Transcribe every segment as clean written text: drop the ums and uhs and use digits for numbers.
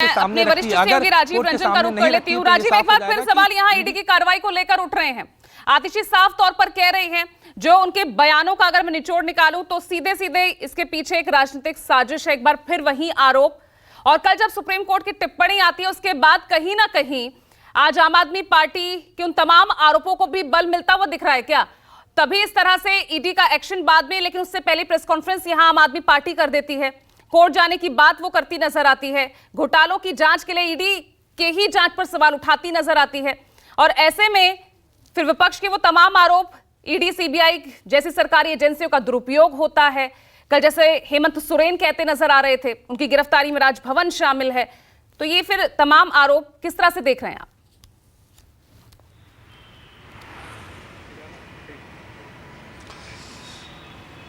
अपने वरिष्ठ सीएम राजीव रंजन का रुख कर लेती हूँ। राजीव, एक बार फिर सवाल यहाँ ईडी की कार्रवाई को लेकर उठ रहे हैं। आतिशी साफ तौर पर कह रही हैं, जो उनके बयानों का अगर मैं निचोड़ निकालूं तो सीधे सीधे इसके पीछे एक राजनीतिक साजिश है। एक बार फिर वही आरोप, और कल जब सुप्रीम कोर्ट की टिप्पणी आती है उसके बाद कहीं ना कहीं आज आम आदमी पार्टी के उन तमाम आरोपों को भी बल मिलता हुआ दिख रहा है क्या? तभी इस तरह से ईडी का एक्शन बाद में, लेकिन उससे पहले प्रेस कॉन्फ्रेंस यहां आम आदमी पार्टी कर देती है। कोर्ट जाने की बात वो करती नजर आती है। घोटालों की जांच के लिए ईडी के ही जांच पर सवाल उठाती नजर आती है। और ऐसे में फिर विपक्ष के वो तमाम आरोप, ईडी सीबीआई जैसी सरकारी एजेंसियों का दुरुपयोग होता है। कल जैसे हेमंत सोरेन कहते नजर आ रहे थे, उनकी गिरफ्तारी में राजभवन शामिल है। तो ये फिर तमाम आरोप किस तरह से देख रहे हैं आप?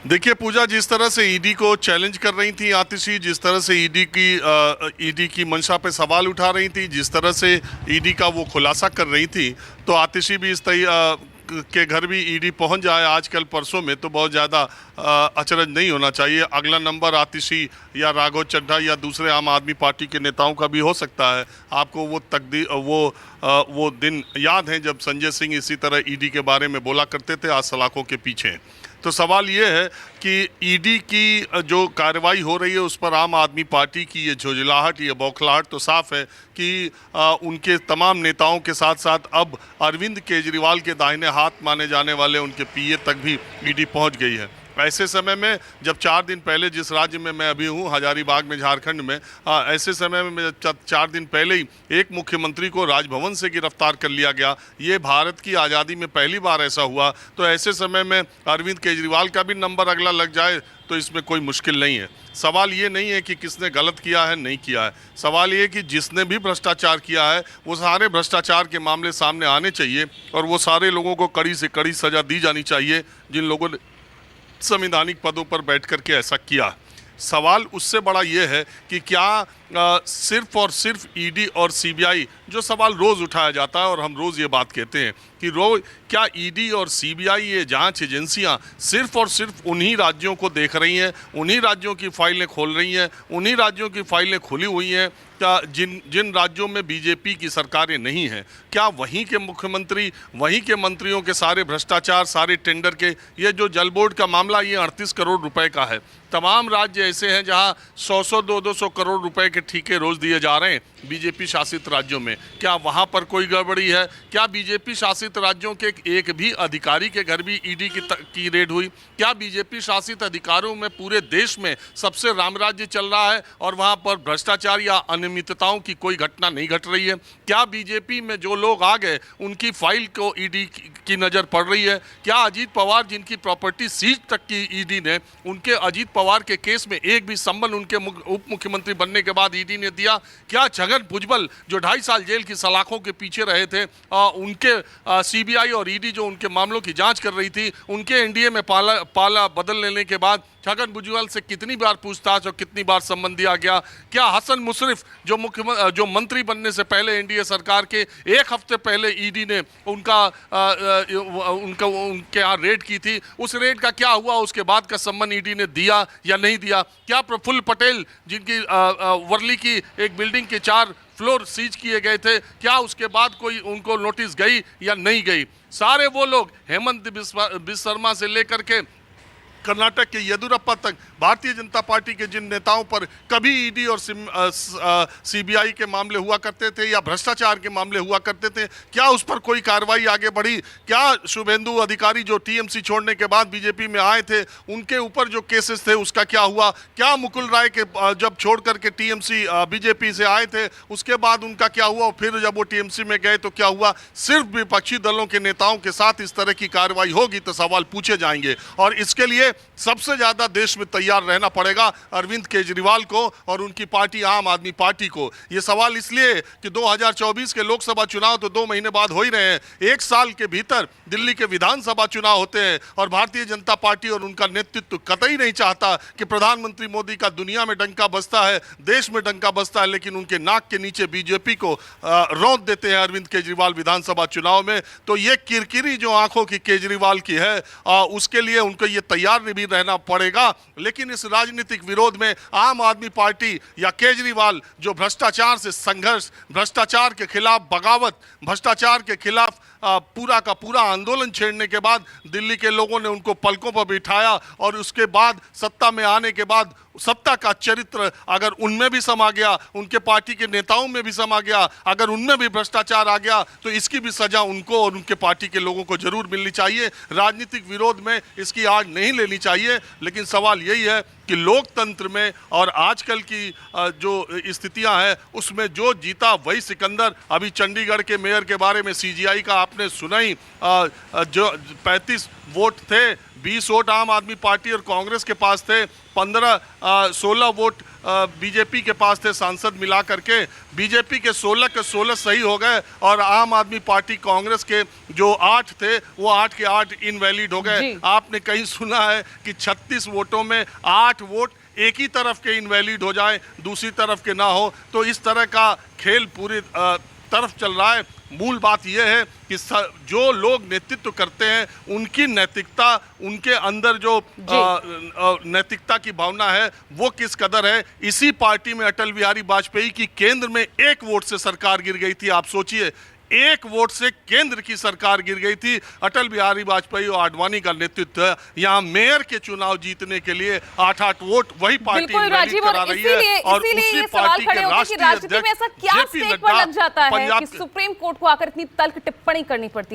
देखिए पूजा, जिस तरह से ईडी को चैलेंज कर रही थी आतिशी, जिस तरह से ईडी की मंशा पे सवाल उठा रही थी, जिस तरह से ईडी का वो खुलासा कर रही थी, तो आतिशी भी इस के घर भी ईडी पहुंच जाए आजकल परसों में तो बहुत ज़्यादा अचरज नहीं होना चाहिए। अगला नंबर आतिशी या राघव चड्ढा या दूसरे आम आदमी पार्टी के नेताओं का भी हो सकता है। आपको वो दिन याद है जब संजय सिंह इसी तरह ईडी के बारे में बोला करते थे, आज सलाखों के पीछे। तो सवाल ये है कि ईडी की जो कार्रवाई हो रही है उस पर आम आदमी पार्टी की ये झुंझलाहट, ये बौखलाहट तो साफ है कि उनके तमाम नेताओं के साथ साथ अब अरविंद केजरीवाल के दाहिने हाथ माने जाने वाले उनके पीए तक भी ईडी पहुंच गई है। ऐसे समय में जब 4 दिन पहले, जिस राज्य में मैं अभी हूँ हजारीबाग में, झारखंड में, ऐसे समय में 4 दिन पहले ही एक मुख्यमंत्री को राजभवन से गिरफ्तार कर लिया गया। ये भारत की आज़ादी में पहली बार ऐसा हुआ। तो ऐसे समय में अरविंद केजरीवाल का भी नंबर अगला लग जाए तो इसमें कोई मुश्किल नहीं है। सवाल ये नहीं है कि किसने गलत किया है, नहीं किया है। सवाल ये है कि जिसने भी भ्रष्टाचार किया है वो सारे भ्रष्टाचार के मामले सामने आने चाहिए और वो सारे लोगों को कड़ी से कड़ी सज़ा दी जानी चाहिए जिन लोगों ने संवैधानिक पदों पर बैठ कर के ऐसा किया। सवाल उससे बड़ा ये है कि क्या सिर्फ और सिर्फ ईडी और सीबीआई, जो सवाल रोज़ उठाया जाता है और हम रोज़ ये बात कहते हैं कि क्या ईडी और सीबीआई ये जांच एजेंसियां सिर्फ और सिर्फ उन्हीं राज्यों को देख रही हैं, उन्हीं राज्यों की फाइलें खोल रही हैं, उन्हीं राज्यों की फाइलें खुली हुई हैं? क्या जिन राज्यों में बीजेपी की सरकारें नहीं हैं, क्या वहीं के मुख्यमंत्री, वहीं के मंत्रियों के सारे भ्रष्टाचार, सारे टेंडर के, ये जो जल बोर्ड का मामला, ये 38 करोड़ रुपए का है। तमाम राज्य ऐसे हैं जहां 100-100, 200 करोड़ रुपए के ठीके रोज दिए जा रहे हैं बीजेपी शासित राज्यों में। क्या वहां पर कोई गड़बड़ी है? क्या बीजेपी शासित राज्यों के एक भी अधिकारी के घर भी ईडी की रेड हुई? क्या बीजेपी शासित अधिकारियों में पूरे देश में सबसे रामराज्य चल रहा है और वहां पर भ्रष्टाचार या अनियमितताओं की कोई घटना नहीं घट रही है? क्या बीजेपी में जो लोग आ गए उनकी फाइल को ईडी की नज़र पड़ रही है? क्या अजीत पवार, जिनकी प्रॉपर्टी सीज तक की ईडी ने, उनके अजीत पवार के केस में एक भी संबल उनके उप मुख्यमंत्री बनने के बाद ईडी ने दिया? क्या छगन भुजबल, जो 2.5 साल जेल की सलाखों के पीछे रहे थे, उनके सीबीआई और ईडी जो उनके मामलों की जांच कर रही थी, उनके एनडीए में पाला बदल लेने के बाद छगन भुजबल से कितनी बार पूछताछ और कितनी बार सम्मन दिया गया? क्या हसन मुशर्रफ, जो मंत्री बनने से पहले एनडीए सरकार के 1 हफ्ते पहले ईडी ने उनके यहाँ रेड की थी, उस रेड का क्या हुआ? उसके बाद का सम्मन ईडी ने दिया या नहीं दिया? क्या प्रफुल्ल पटेल, जिनकी वर्ली की एक बिल्डिंग के 4 फ्लोर सीज किए गए थे, क्या उसके बाद कोई उनको नोटिस गई या नहीं गई? सारे वो लोग, हेमंत बिस्वा शर्मा से लेकर के कर्नाटक के येदुरप्पा तक, भारतीय जनता पार्टी के जिन नेताओं पर कभी ईडी और सीबीआई के मामले हुआ करते थे या भ्रष्टाचार के मामले हुआ करते थे, क्या उस पर कोई कार्रवाई आगे बढ़ी? क्या शुभेंदु अधिकारी जो टीएमसी छोड़ने के बाद बीजेपी में आए थे, उनके ऊपर जो केसेस थे उसका क्या हुआ? क्या मुकुल राय के जब छोड़ करके टीएमसी बीजेपी से आए थे उसके बाद उनका क्या हुआ? फिर जब वो टीएमसी में गए तो क्या हुआ? सिर्फ विपक्षी दलों के नेताओं के साथ इस तरह की कार्रवाई होगी तो सवाल पूछे जाएंगे और इसके लिए सबसे ज्यादा देश में तैयार रहना पड़ेगा अरविंद केजरीवाल को और उनकी पार्टी आम आदमी पार्टी को। ये सवाल इसलिए कि 2024 के लोकसभा चुनाव तो 2 महीने बाद हो ही रहे हैं, 1 साल के भीतर दिल्ली के विधानसभा चुनाव होते हैं और भारतीय जनता पार्टी और उनका नेतृत्व कतई नहीं चाहता कि प्रधानमंत्री मोदी का दुनिया में डंका बजता है, देश में डंका बजता है, लेकिन उनके नाक के नीचे बीजेपी को रौंद देते हैं अरविंद केजरीवाल विधानसभा चुनाव में। तो ये किरकिरी जो आंखों की केजरीवाल की है, उसके लिए उनको ये तैयार स्वीकार्य भी रहना पड़ेगा। लेकिन इस राजनीतिक विरोध में आम आदमी पार्टी या केजरीवाल जो भ्रष्टाचार से संघर्ष, भ्रष्टाचार के खिलाफ बगावत, भ्रष्टाचार के खिलाफ पूरा का पूरा आंदोलन छेड़ने के बाद दिल्ली के लोगों ने उनको पलकों पर बिठाया और उसके बाद सत्ता में आने के बाद सत्ता का चरित्र अगर उनमें भी समा गया, उनके पार्टी के नेताओं में भी समा गया, अगर उनमें भी भ्रष्टाचार आ गया तो इसकी भी सजा उनको और उनके पार्टी के लोगों को जरूर मिलनी चाहिए। राजनीतिक विरोध में इसकी आड़ नहीं लेनी चाहिए। लेकिन सवाल यही है कि लोकतंत्र में और आजकल की जो स्थितियां हैं उसमें जो जीता वही सिकंदर। अभी चंडीगढ़ के मेयर के बारे में सीजीआई का आपने सुना ही, जो 35 वोट थे, 20 वोट आम आदमी पार्टी और कांग्रेस के पास थे, 16 वोट बीजेपी के पास थे सांसद मिला करके। बीजेपी के 16 के 16 सही हो गए और आम आदमी पार्टी कांग्रेस के जो 8 थे वो 8 के 8 इनवैलिड हो गए। आपने कहीं सुना है कि 36 वोटों में 8 वोट एक ही तरफ के इनवैलिड हो जाए, दूसरी तरफ के ना हो? तो इस तरह का खेल पूरी तरफ चल रहा है। मूल बात यह है कि जो लोग नेतृत्व करते हैं उनकी नैतिकता, उनके अंदर जो नैतिकता की भावना है वो किस कदर है। इसी पार्टी में अटल बिहारी वाजपेयी की केंद्र में 1 वोट से सरकार गिर गई थी। आप सोचिए, 1 वोट से केंद्र की सरकार गिर गई थी। अटल बिहारी वाजपेयी और आडवाणी का नेतृत्व यहाँ मेयर के चुनाव जीतने के लिए 8-8 वोट वही पार्टी करा रही है। और उसी पार्टी के राष्ट्रीय अध्यक्ष जेपी नड्डा, सुप्रीम कोर्ट को आकर इतनी तल्ख टिप्पणी करनी पड़ती है।